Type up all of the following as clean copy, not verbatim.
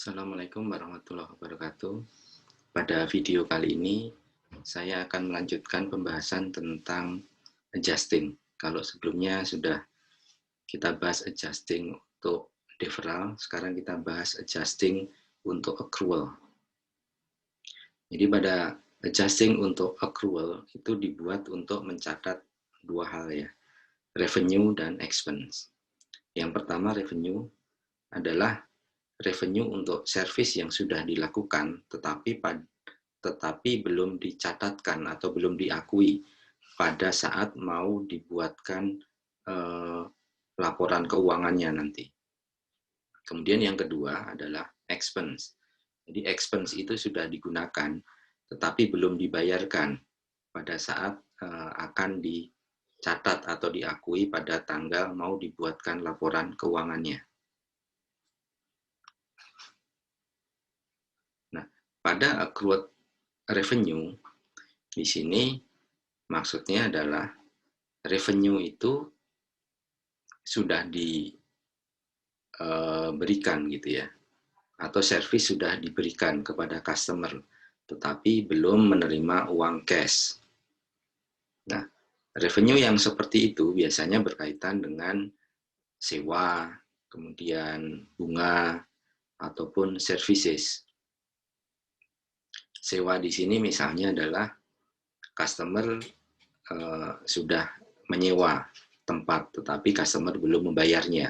Assalamualaikum warahmatullahi wabarakatuh. Pada video kali ini, saya akan melanjutkan pembahasan tentang adjusting. Kalau sebelumnya sudah kita bahas adjusting untuk deferral, sekarang kita bahas adjusting untuk accrual. Jadi pada adjusting untuk accrual itu dibuat untuk mencatat dua hal ya, revenue dan expense. Yang pertama revenue adalah revenue untuk service yang sudah dilakukan tetapi belum dicatatkan atau belum diakui pada saat mau dibuatkan laporan keuangannya nanti. Kemudian yang kedua adalah expense. Jadi expense itu sudah digunakan tetapi belum dibayarkan pada saat akan dicatat atau diakui pada tanggal mau dibuatkan laporan keuangannya. Nah, pada accrued revenue di sini maksudnya adalah revenue itu sudah diberikan gitu ya, atau service sudah diberikan kepada customer, tetapi belum menerima uang cash. Nah, revenue yang seperti itu biasanya berkaitan dengan sewa, kemudian bunga, ataupun services. Sewa di sini misalnya adalah customer sudah menyewa tempat, tetapi customer belum membayarnya.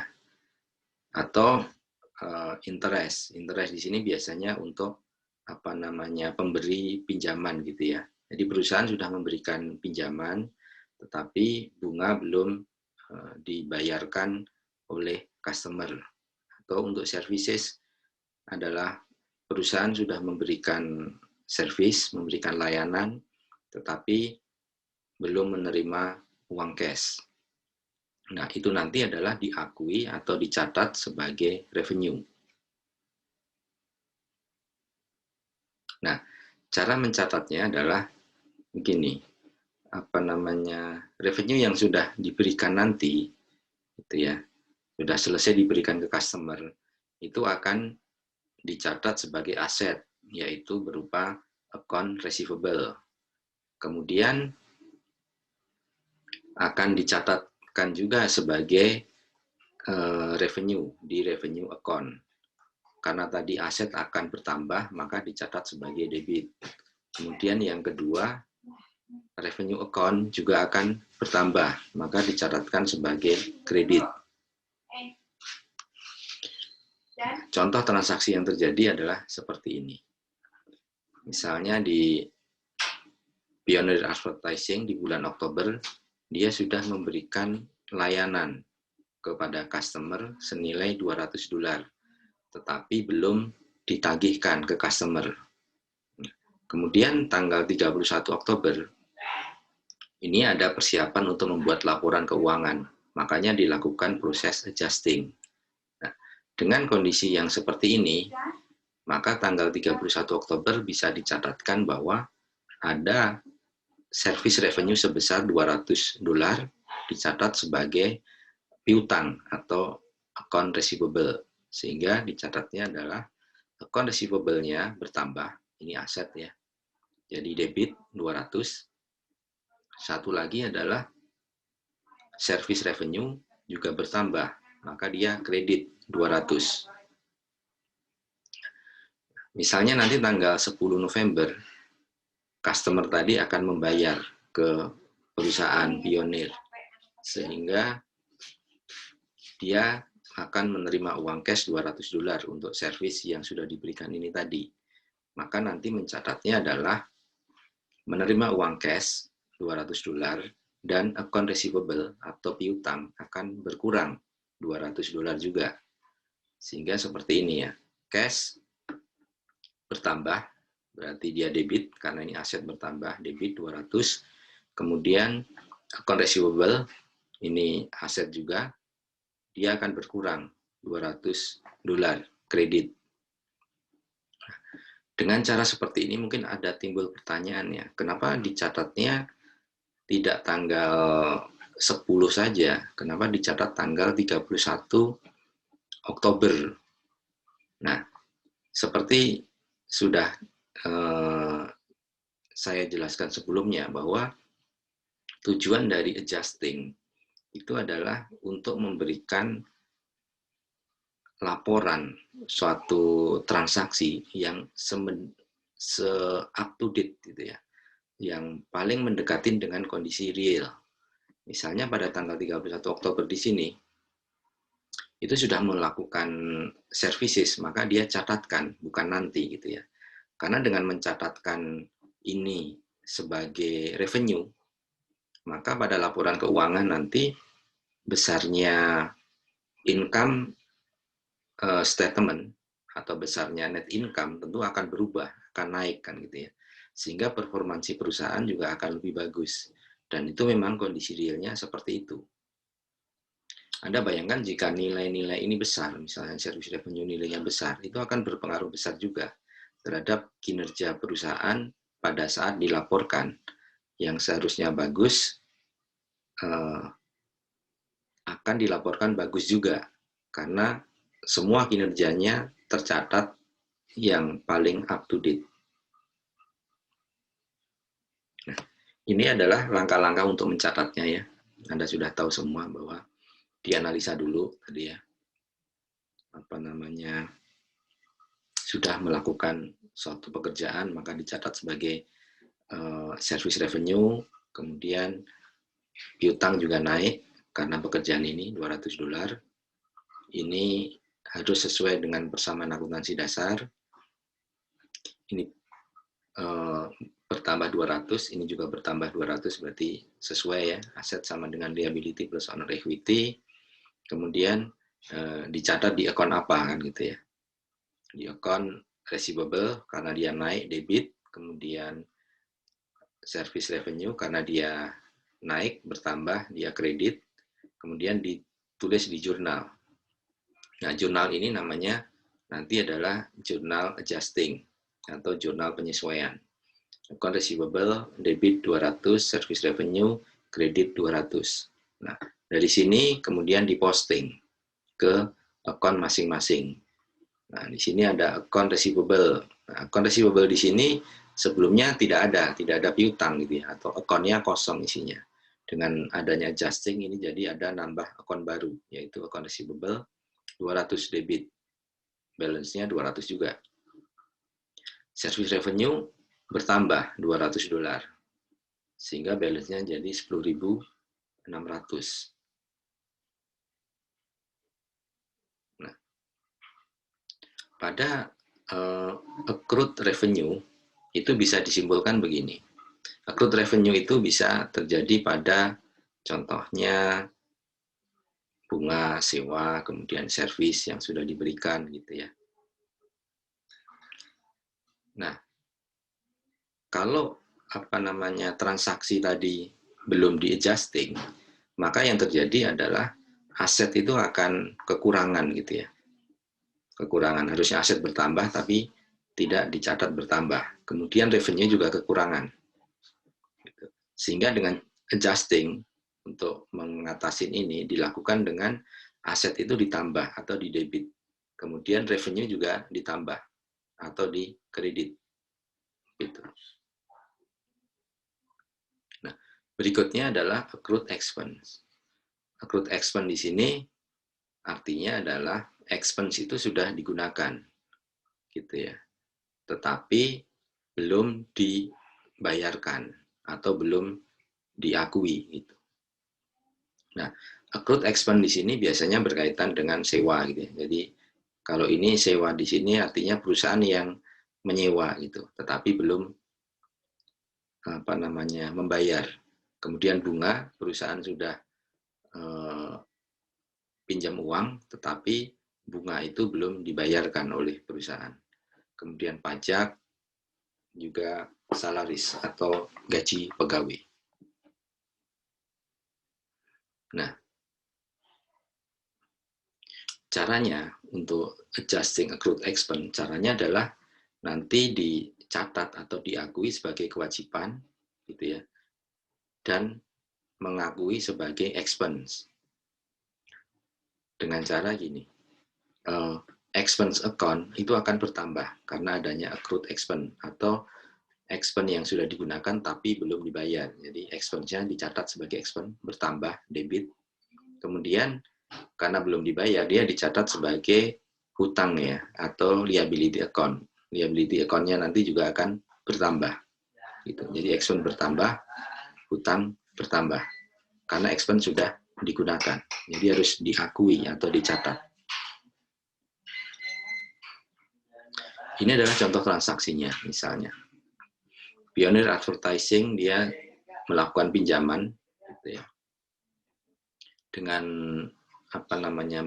Atau interest di sini biasanya untuk pemberi pinjaman gitu ya. Jadi perusahaan sudah memberikan pinjaman, tetapi bunga belum dibayarkan oleh customer. Atau untuk services adalah perusahaan sudah memberikan service, memberikan layanan, tetapi belum menerima uang cash. Nah, itu nanti adalah diakui atau dicatat sebagai revenue. Nah, cara mencatatnya adalah begini. Revenue yang sudah diberikan nanti itu ya, sudah selesai diberikan ke customer, itu akan dicatat sebagai aset, yaitu berupa account receivable. Kemudian akan dicatatkan juga sebagai revenue di revenue account. Karena tadi aset akan bertambah, maka dicatat sebagai debit. Kemudian yang kedua, revenue account juga akan bertambah, maka dicatatkan sebagai kredit. Contoh transaksi yang terjadi adalah seperti ini. Misalnya di Pioneer Advertising di bulan Oktober, dia sudah memberikan layanan kepada customer senilai $200, tetapi belum ditagihkan ke customer. Kemudian tanggal 31 Oktober, ini ada persiapan untuk membuat laporan keuangan, makanya dilakukan proses adjusting. Nah, dengan kondisi yang seperti ini, maka tanggal 31 Oktober bisa dicatatkan bahwa ada service revenue sebesar $200 dicatat sebagai piutang atau account receivable, sehingga dicatatnya adalah account receivable-nya bertambah, ini aset ya, jadi debit 200. Satu lagi adalah service revenue juga bertambah, maka dia kredit 200. Misalnya nanti tanggal 10 November, customer tadi akan membayar ke perusahaan Pioneer, sehingga dia akan menerima uang cash $200 untuk servis yang sudah diberikan ini tadi. Maka nanti mencatatnya adalah menerima uang cash $200 dan account receivable atau piutang akan berkurang $200 juga. Sehingga seperti ini ya, cash bertambah, berarti dia debit, karena ini aset bertambah, debit 200. Kemudian account receivable, ini aset juga, dia akan berkurang $200 kredit. Dengan cara seperti ini mungkin ada timbul pertanyaan ya, kenapa dicatatnya tidak tanggal 10 saja, kenapa dicatat tanggal 31 Oktober? Nah, seperti sudah saya jelaskan sebelumnya bahwa tujuan dari adjusting itu adalah untuk memberikan laporan suatu transaksi yang up to date gitu ya, yang paling mendekatin dengan kondisi real. Misalnya pada tanggal 31 Oktober di sini itu sudah melakukan services, maka dia catatkan, bukan nanti gitu ya. Karena dengan mencatatkan ini sebagai revenue, maka pada laporan keuangan nanti besarnya income statement atau besarnya net income tentu akan berubah, akan naik kan gitu ya. Sehingga performansi perusahaan juga akan lebih bagus. Dan itu memang kondisi realnya seperti itu. Anda bayangkan jika nilai-nilai ini besar, misalnya service revenue nilainya besar, itu akan berpengaruh besar juga terhadap kinerja perusahaan pada saat dilaporkan. Yang seharusnya bagus, akan dilaporkan bagus juga, karena semua kinerjanya tercatat yang paling up to date. Nah, ini adalah langkah-langkah untuk mencatatnya ya. Anda sudah tahu semua bahwa dianalisa dulu tadi ya, sudah melakukan suatu pekerjaan maka dicatat sebagai service revenue, kemudian piutang juga naik karena pekerjaan ini $200. Ini harus sesuai dengan persamaan akuntansi dasar. Ini bertambah 200, ini juga bertambah 200, berarti sesuai ya, aset sama dengan liability plus owner equity. Kemudian dicatat di akun apa kan gitu ya, di akun receivable karena dia naik debit, kemudian service revenue karena dia naik bertambah dia kredit, kemudian ditulis di jurnal. Nah, jurnal ini namanya nanti adalah jurnal adjusting atau jurnal penyesuaian. Account receivable, debit 200, service revenue, kredit 200. Nah, dari sini kemudian diposting ke account masing-masing. Nah, di sini ada account receivable. Nah, account receivable di sini sebelumnya tidak ada piutang gitu ya, atau account-nya kosong isinya. Dengan adanya adjusting ini jadi ada nambah account baru, yaitu account receivable 200 debit. Balance-nya 200 juga. Service revenue bertambah $200. Sehingga balance-nya jadi 10.600. Nah, pada accrued revenue itu bisa disimpulkan begini. Accrued revenue itu bisa terjadi pada contohnya bunga, sewa, kemudian servis yang sudah diberikan gitu ya. Nah, kalau transaksi tadi belum di-adjusting, maka yang terjadi adalah aset itu akan kekurangan gitu ya. Kekurangan, harusnya aset bertambah tapi tidak dicatat bertambah. Kemudian revenue juga kekurangan. Sehingga dengan adjusting untuk mengatasi ini dilakukan dengan aset itu ditambah atau di debit. Kemudian revenue juga ditambah atau di kredit. Gitu. Nah, berikutnya adalah accrued expense. Accrued expense di sini artinya adalah expense itu sudah digunakan, gitu ya. Tetapi belum dibayarkan atau belum diakui, gitu. Nah, accrued expense di sini biasanya berkaitan dengan sewa, gitu ya. Jadi kalau ini sewa di sini artinya perusahaan yang menyewa, gitu, tetapi belum membayar. Kemudian bunga, perusahaan sudah pinjam uang, tetapi bunga itu belum dibayarkan oleh perusahaan. Kemudian pajak, juga salaris atau gaji pegawai. Nah, caranya untuk adjusting accrued expense, caranya adalah nanti dicatat atau diakui sebagai kewajiban, gitu ya, dan mengakui sebagai expense. Dengan cara gini, expense account itu akan bertambah karena adanya accrued expense atau expense yang sudah digunakan tapi belum dibayar. Jadi expense-nya dicatat sebagai expense bertambah debit. Kemudian karena belum dibayar dia dicatat sebagai hutang ya atau liability account. Liability account-nya nanti juga akan bertambah. Gitu. Jadi expense bertambah, hutang bertambah. Karena expense sudah digunakan. Jadi harus diakui atau dicatat. Ini adalah contoh transaksinya misalnya. Pioneer Advertising dia melakukan pinjaman gitu ya. Dengan apa namanya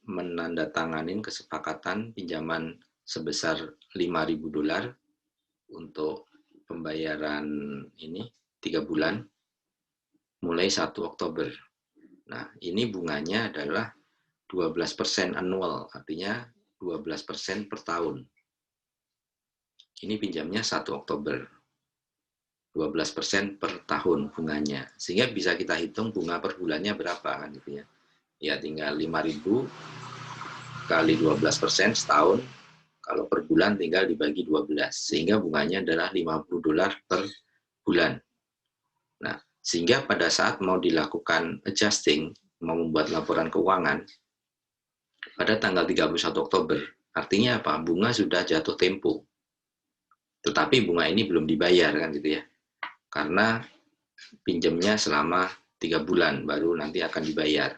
menandatanganin kesepakatan pinjaman sebesar $5.000 untuk pembayaran ini 3 bulan mulai 1 Oktober. Nah, ini bunganya adalah 12% annual, artinya 12% per tahun. Ini pinjamnya 1 Oktober. 12% per tahun bunganya. Sehingga bisa kita hitung bunga per bulannya berapa kan gitu ya. Ya tinggal 5.000 kali 12% setahun. Kalau per bulan tinggal dibagi 12. Sehingga bunganya adalah $50 per bulan. Nah, sehingga pada saat mau dilakukan adjusting, mau membuat laporan keuangan, pada tanggal 31 Oktober, artinya apa? Bunga sudah jatuh tempo. Tetapi bunga ini belum dibayar kan gitu ya. Karena pinjamnya selama 3 bulan, baru nanti akan dibayar.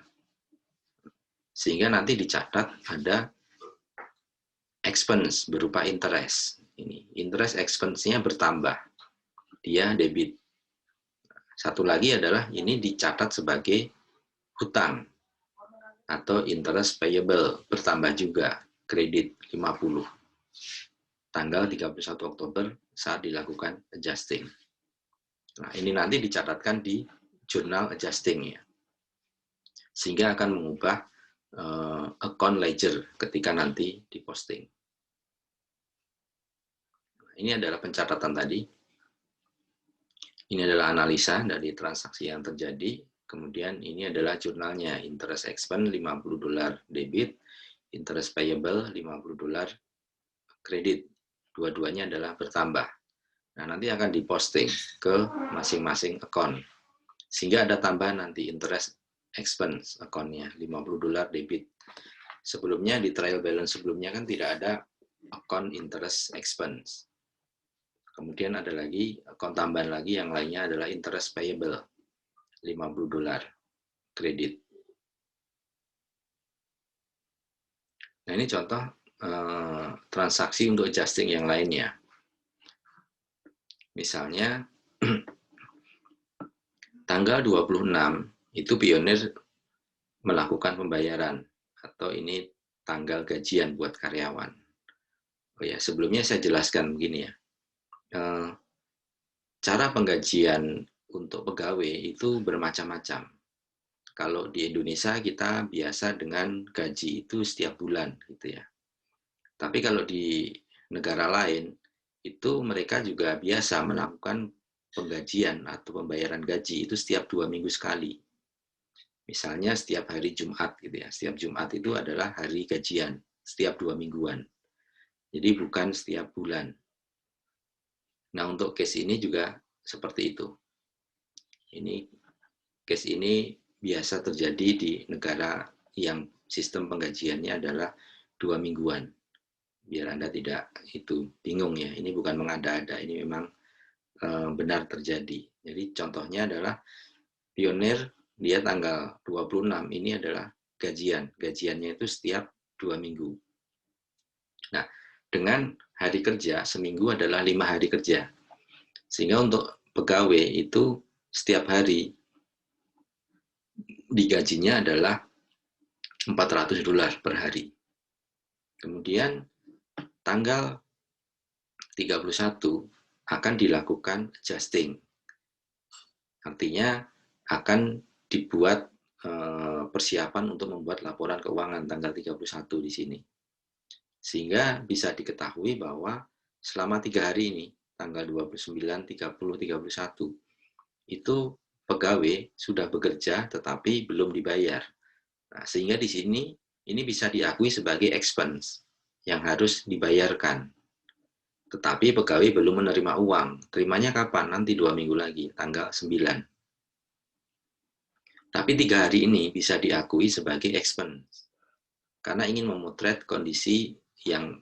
Sehingga nanti dicatat ada expense berupa interest. Ini interest expense-nya bertambah. Dia debit. Satu lagi adalah ini dicatat sebagai hutang atau interest payable bertambah juga, kredit 50. Tanggal 31 Oktober saat dilakukan adjusting. Nah, ini nanti dicatatkan di jurnal adjusting ya. Sehingga akan mengubah account ledger ketika nanti diposting. Ini adalah pencatatan tadi. Ini adalah analisa dari transaksi yang terjadi. Kemudian ini adalah jurnalnya. Interest expense $50 debit, interest payable $50 kredit. Dua-duanya adalah bertambah. Nah, nanti akan diposting ke masing-masing account. Sehingga ada tambahan nanti interest expense account-nya, $50 debit. Sebelumnya di trial balance sebelumnya kan tidak ada account interest expense. Kemudian ada lagi account tambahan lagi yang lainnya adalah interest payable, $50 kredit. Nah, ini contoh transaksi untuk adjusting yang lainnya. Misalnya tanggal 26 itu Pioneer melakukan pembayaran atau ini tanggal gajian buat karyawan. Oh ya, sebelumnya saya jelaskan begini ya. Cara penggajian untuk pegawai itu bermacam-macam. Kalau di Indonesia kita biasa dengan gaji itu setiap bulan gitu ya. Tapi kalau di negara lain itu mereka juga biasa melakukan penggajian atau pembayaran gaji itu setiap 2 minggu sekali. Misalnya setiap hari Jumat gitu ya. Setiap Jumat itu adalah hari gajian setiap 2 mingguan. Jadi bukan setiap bulan. Nah, untuk case ini juga seperti itu. Case ini biasa terjadi di negara yang sistem penggajiannya adalah 2 mingguan. Biar Anda tidak bingung ya, ini bukan mengada-ada, ini memang benar terjadi. Jadi contohnya adalah Pioneer, dia tanggal 26, ini adalah gajian. Gajiannya itu setiap 2 minggu. Nah, dengan hari kerja, seminggu adalah 5 hari kerja. Sehingga untuk pegawai itu setiap hari digajinya adalah $400 per hari. Kemudian tanggal 31 akan dilakukan adjusting. Artinya akan dibuat persiapan untuk membuat laporan keuangan tanggal 31 di sini. Sehingga bisa diketahui bahwa selama 3 hari ini, tanggal 29, 30, 31, itu pegawai sudah bekerja tetapi belum dibayar. Nah, sehingga di sini ini bisa diakui sebagai expense. yang harus dibayarkan. Tetapi pegawai belum menerima uang. Terimanya kapan? Nanti 2 minggu lagi, tanggal 9. Tapi 3 hari ini bisa diakui sebagai expense. Karena ingin memotret kondisi yang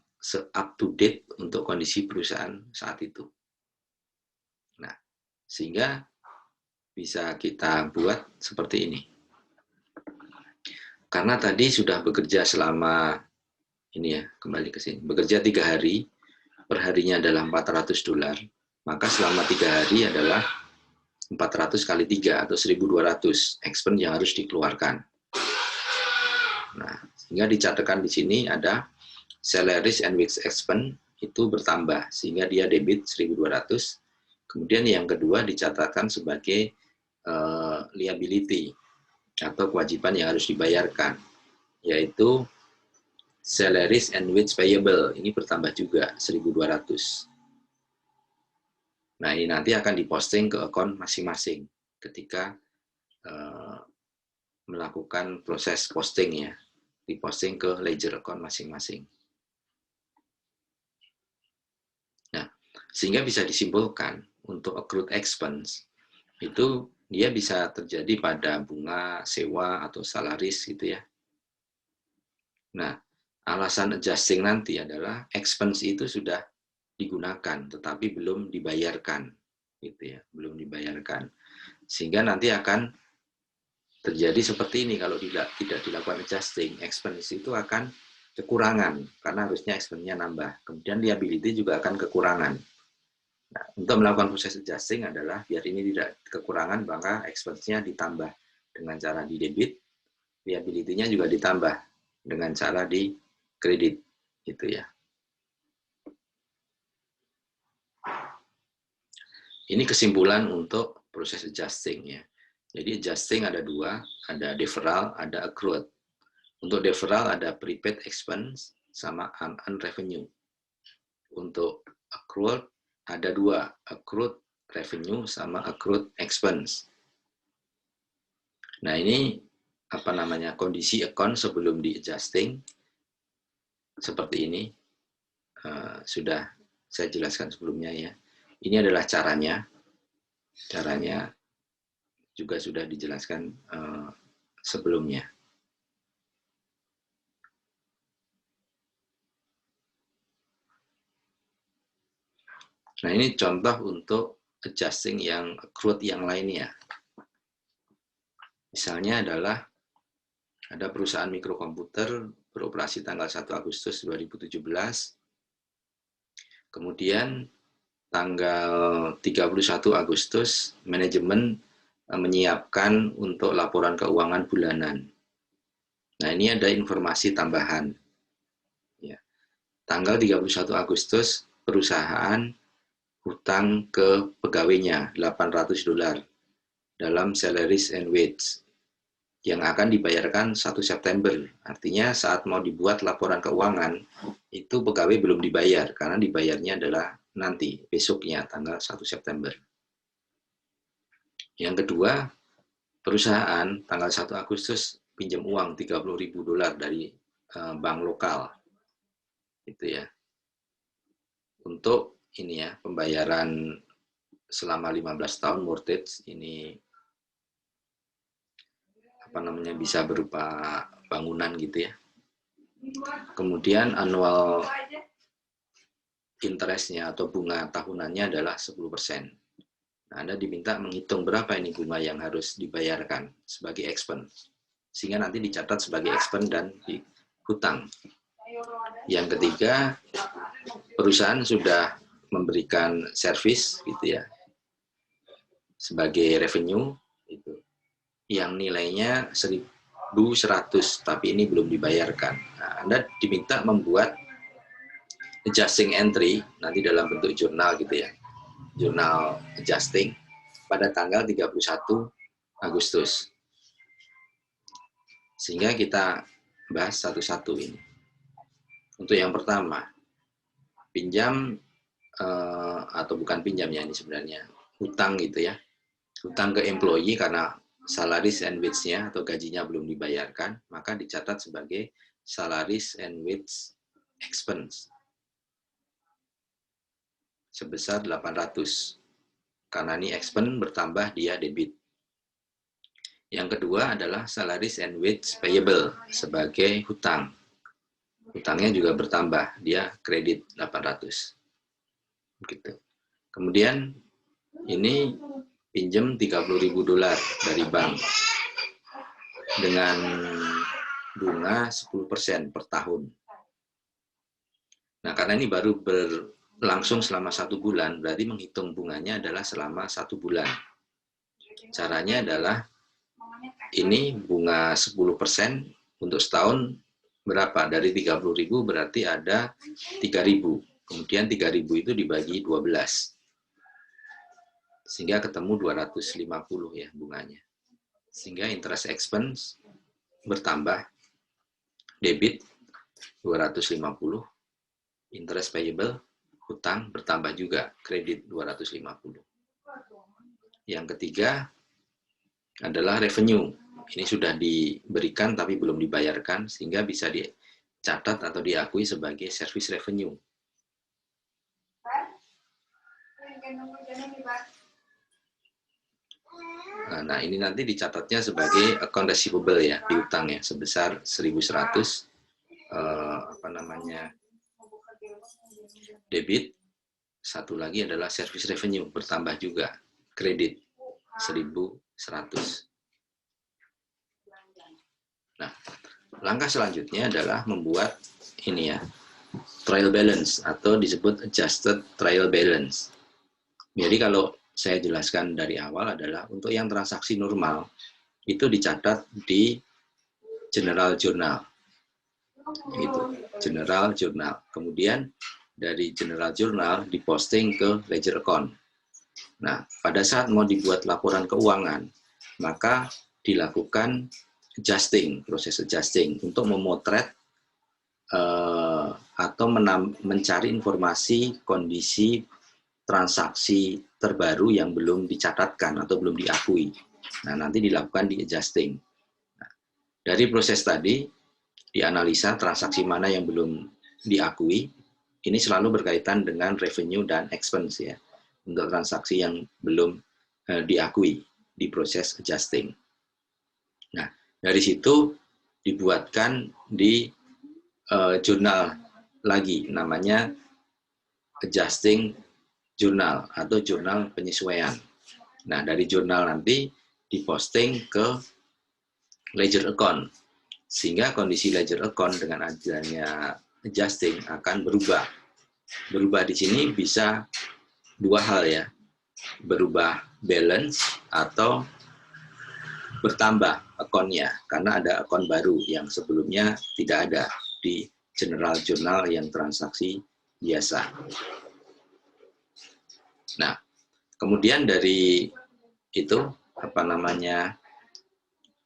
up to date untuk kondisi perusahaan saat itu. Nah, sehingga bisa kita buat seperti ini. Karena tadi sudah bekerja selama, ini ya, kembali ke sini, bekerja 3 hari, perharinya adalah $400, maka selama 3 hari adalah 400 kali 3 atau 1.200 expense yang harus dikeluarkan. Nah, sehingga dicatatkan di sini ada salaries and wage expense itu bertambah, sehingga dia debit 1.200. Kemudian yang kedua dicatatkan sebagai liability atau kewajiban yang harus dibayarkan, yaitu salaries and wage payable, ini bertambah juga 1.200. Nah, ini nanti akan diposting ke akun masing-masing ketika melakukan proses posting ya, diposting ke ledger account masing-masing. Nah, sehingga bisa disimpulkan untuk accrued expense itu dia bisa terjadi pada bunga, sewa, atau salaris gitu ya. Nah, alasan adjusting nanti adalah expense itu sudah digunakan, tetapi belum dibayarkan, gitu ya, belum dibayarkan. Sehingga nanti akan terjadi seperti ini kalau tidak dilakukan adjusting, expense itu akan kekurangan, karena harusnya expense-nya nambah. Kemudian liability juga akan kekurangan. Nah, untuk melakukan proses adjusting adalah biar ini tidak kekurangan, maka expense-nya ditambah dengan cara di debit, liability-nya juga ditambah dengan cara di kredit, gitu ya. Ini kesimpulan untuk proses adjusting ya. Jadi adjusting ada dua, ada deferral, ada accrued. Untuk deferral ada prepaid expense sama unearned revenue. Untuk accrued ada dua, accrued revenue sama accrued expense. Nah, ini apa namanya, kondisi account sebelum di adjusting seperti ini. Sudah saya jelaskan sebelumnya ya. Ini adalah caranya. Caranya juga sudah dijelaskan sebelumnya. Nah, ini contoh untuk adjusting yang accrued yang lainnya. Misalnya adalah ada perusahaan mikrokomputer beroperasi tanggal 1 Agustus 2017. Kemudian tanggal 31 Agustus manajemen menyiapkan untuk laporan keuangan bulanan. Nah, ini ada informasi tambahan. Ya. Tanggal 31 Agustus perusahaan hutang ke pegawainya $800 dalam salaries and wage yang akan dibayarkan 1 September. Artinya saat mau dibuat laporan keuangan, itu pegawai belum dibayar, karena dibayarnya adalah nanti, besoknya, tanggal 1 September. Yang kedua, perusahaan tanggal 1 Agustus pinjam uang $30.000 dari bank lokal. Gitu ya. Untuk ini ya, pembayaran selama 15 tahun mortgage ini apa namanya, bisa berupa bangunan gitu ya. Kemudian annual interest-nya atau bunga tahunannya adalah 10%. Nah, Anda diminta menghitung berapa ini bunga yang harus dibayarkan sebagai expense. Sehingga nanti dicatat sebagai expense dan dihutang. Yang ketiga, perusahaan sudah memberikan service gitu ya, sebagai revenue itu, yang nilainya 1.100, tapi ini belum dibayarkan. Nah, Anda diminta membuat adjusting entry nanti dalam bentuk jurnal gitu ya, jurnal adjusting pada tanggal 31 Agustus. Sehingga kita bahas satu-satu ini. Untuk yang pertama, pinjam atau bukan pinjam ya, ini sebenarnya hutang gitu ya, hutang ke employee karena salaries and wage-nya atau gajinya belum dibayarkan, maka dicatat sebagai salaries and wage expense sebesar 800. Karena ini expense bertambah, dia debit. Yang kedua adalah salaries and wage payable sebagai hutang. Hutangnya juga bertambah, dia kredit 800. Begitu. Kemudian ini pinjam $30.000 dari bank dengan bunga 10% per tahun. Nah, karena ini baru berlangsung selama 1 bulan, berarti menghitung bunganya adalah selama 1 bulan. Caranya adalah ini bunga 10% untuk setahun berapa? Dari 30.000 berarti ada 3.000. Kemudian 3.000 itu dibagi 12. Sehingga ketemu 250 ya bunganya. Sehingga interest expense bertambah, debit 250, interest payable, hutang bertambah juga, kredit 250. Yang ketiga adalah revenue. Ini sudah diberikan tapi belum dibayarkan, sehingga bisa dicatat atau diakui sebagai service revenue. Nah, ini nanti dicatatnya sebagai account receivable ya, piutang ya, sebesar 1.100 debit. Satu lagi adalah service revenue, bertambah juga, kredit 1.100. Nah, langkah selanjutnya adalah membuat ini ya, trial balance atau disebut adjusted trial balance. Jadi kalau saya jelaskan dari awal adalah untuk yang transaksi normal itu dicatat di general journal. Itu general journal. Kemudian dari general journal diposting ke ledger account. Nah, pada saat mau dibuat laporan keuangan, maka dilakukan adjusting, proses adjusting untuk memotret atau mencari informasi kondisi transaksi terbaru yang belum dicatatkan atau belum diakui. Nah, nanti dilakukan di adjusting. Nah, dari proses tadi, dianalisa transaksi mana yang belum diakui. Ini selalu berkaitan dengan revenue dan expense ya, untuk transaksi yang belum diakui di proses adjusting. Nah, dari situ dibuatkan di jurnal lagi, namanya adjusting jurnal atau jurnal penyesuaian. Nah, dari jurnal nanti diposting ke ledger account, sehingga kondisi ledger account dengan adanya adjusting akan berubah. Berubah di sini bisa dua hal ya, berubah balance atau bertambah akunnya, karena ada akun baru yang sebelumnya tidak ada di general journal yang transaksi biasa. Nah, kemudian dari itu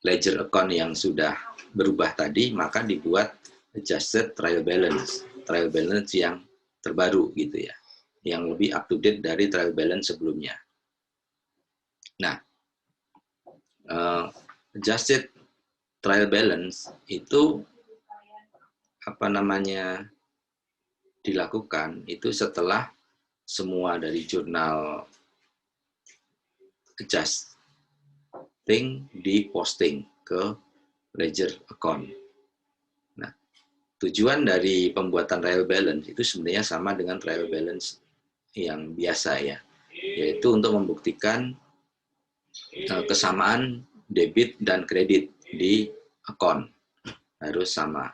ledger account yang sudah berubah tadi, maka dibuat adjusted trial balance yang terbaru gitu ya, yang lebih up to date dari trial balance sebelumnya. Nah, adjusted trial balance itu dilakukan itu setelah semua dari jurnal adjusting diposting ke ledger account. Nah, tujuan dari pembuatan trial balance itu sebenarnya sama dengan trial balance yang biasa ya, yaitu untuk membuktikan kesamaan debit dan kredit di account harus sama.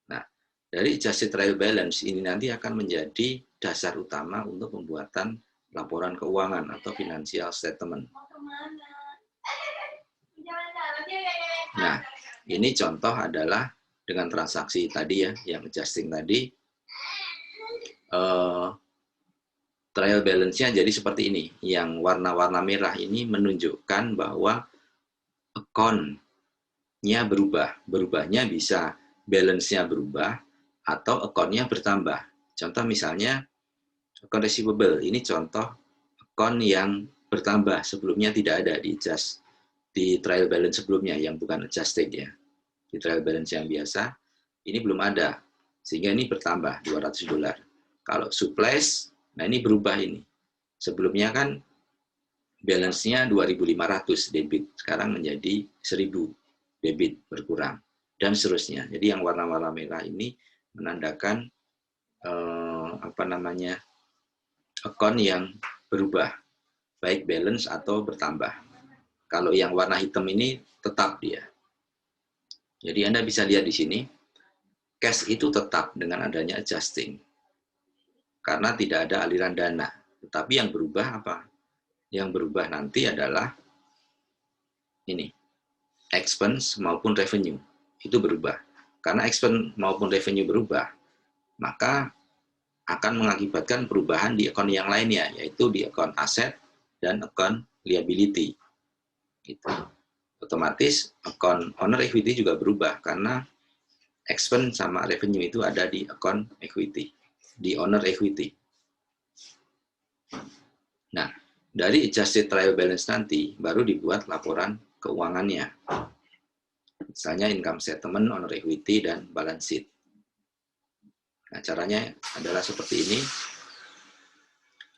Nah, dari adjusted trial balance ini nanti akan menjadi dasar utama untuk pembuatan laporan keuangan atau financial statement. Nah, ini contoh adalah dengan transaksi tadi ya, yang adjusting tadi, trial balance-nya jadi seperti ini. Yang warna-warna merah ini menunjukkan bahwa account-nya berubah. Berubahnya bisa balance-nya berubah atau account-nya bertambah. Contoh misalnya, account receivable. Ini contoh account yang bertambah. Sebelumnya tidak ada di trial balance sebelumnya, yang bukan adjusted ya. Di trial balance yang biasa, ini belum ada. Sehingga ini bertambah $200. Kalau surplus, nah ini berubah ini. Sebelumnya kan balance-nya 2.500 debit, sekarang menjadi 1.000 debit berkurang, dan seterusnya. Jadi yang warna-warna merah ini menandakan akun yang berubah, baik balance atau bertambah. Kalau yang warna hitam ini tetap dia. Jadi Anda bisa lihat di sini, cash itu tetap dengan adanya adjusting. Karena tidak ada aliran dana. Tetapi yang berubah apa? Yang berubah nanti adalah ini, expense maupun revenue. Itu berubah. Karena expense maupun revenue berubah, maka akan mengakibatkan perubahan di akun yang lainnya, yaitu di akun aset dan akun liability. Gitu. Otomatis akun owner equity juga berubah karena expense sama revenue itu ada di akun equity, di owner equity. Nah, dari adjusted trial balance nanti baru dibuat laporan keuangannya. Misalnya income statement, owner equity, dan balance sheet. Nah, caranya adalah seperti ini.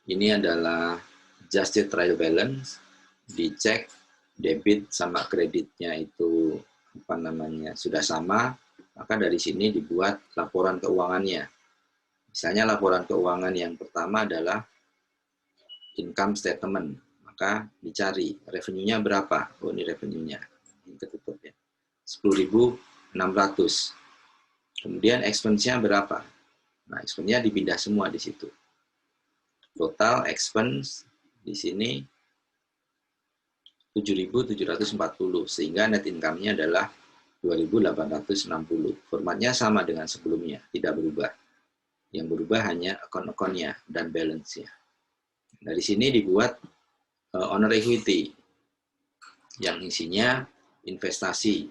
Ini adalah adjusted trial balance, dicek debit sama kreditnya itu sudah sama, maka dari sini dibuat laporan keuangannya. Misalnya laporan keuangan yang pertama adalah income statement, maka dicari revenue-nya berapa. Oh, ini revenue-nya, ini ketutup ya, 10.600. Kemudian expense-nya berapa? Nah, expense-nya dipindah semua di situ. Total expense di sini 7.740, sehingga net income-nya adalah 2.860. Formatnya sama dengan sebelumnya, tidak berubah. Yang berubah hanya akun-akunnya dan balance-nya. Dari sini dibuat owner equity, yang isinya investasi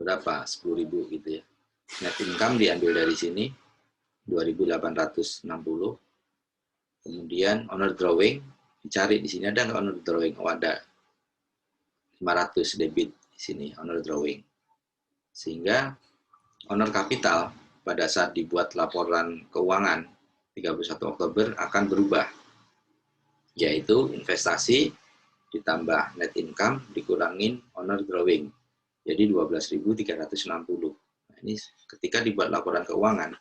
berapa? 10.000 gitu ya. Net income diambil dari sini 2.860. Kemudian owner drawing dicari di sini, ada nggak owner drawing? Oh, ada 500 debit di sini owner drawing. Sehingga owner capital pada saat dibuat laporan keuangan 31 Oktober akan berubah, yaitu investasi ditambah net income dikurangin owner drawing, jadi 12.360. Nah, ini ketika dibuat laporan keuangan,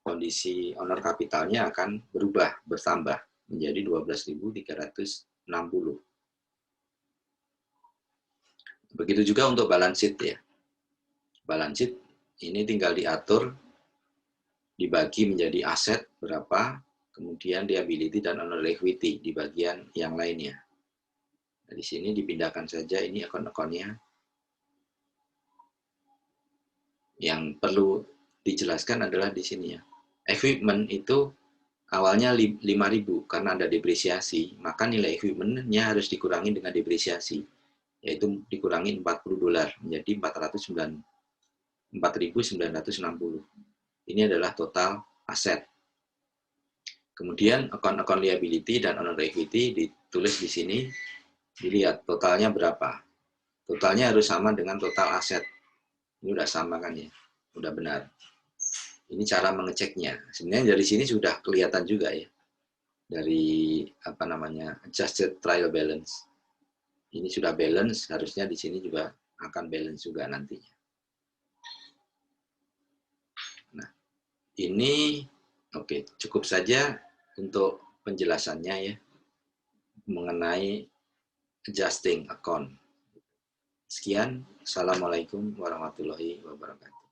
kondisi owner capitalnya akan berubah, bertambah menjadi 12.360. Begitu juga untuk balance sheet ya. Balance sheet ini tinggal diatur, dibagi menjadi aset berapa, kemudian liability dan owner equity di bagian yang lainnya. Nah, di sini dipindahkan saja ini akun-akunnya. Yang perlu dijelaskan adalah di sini ya. Equipment itu awalnya 5.000 karena ada depresiasi, maka nilai equipment-nya harus dikurangi dengan depresiasi, yaitu dikurangi $40 menjadi 4.960. Ini adalah total aset. Kemudian akun-akun liability dan owner equity ditulis di sini, dilihat totalnya berapa. Totalnya harus sama dengan total aset. Ini udah sama kan ya, udah benar. Ini cara mengeceknya. Sebenarnya dari sini sudah kelihatan juga ya, dari adjusted trial balance. Ini sudah balance, harusnya di sini juga akan balance juga nantinya. Nah, ini oke, cukup saja untuk penjelasannya ya mengenai adjusting account. Sekian, Assalamualaikum warahmatullahi wabarakatuh.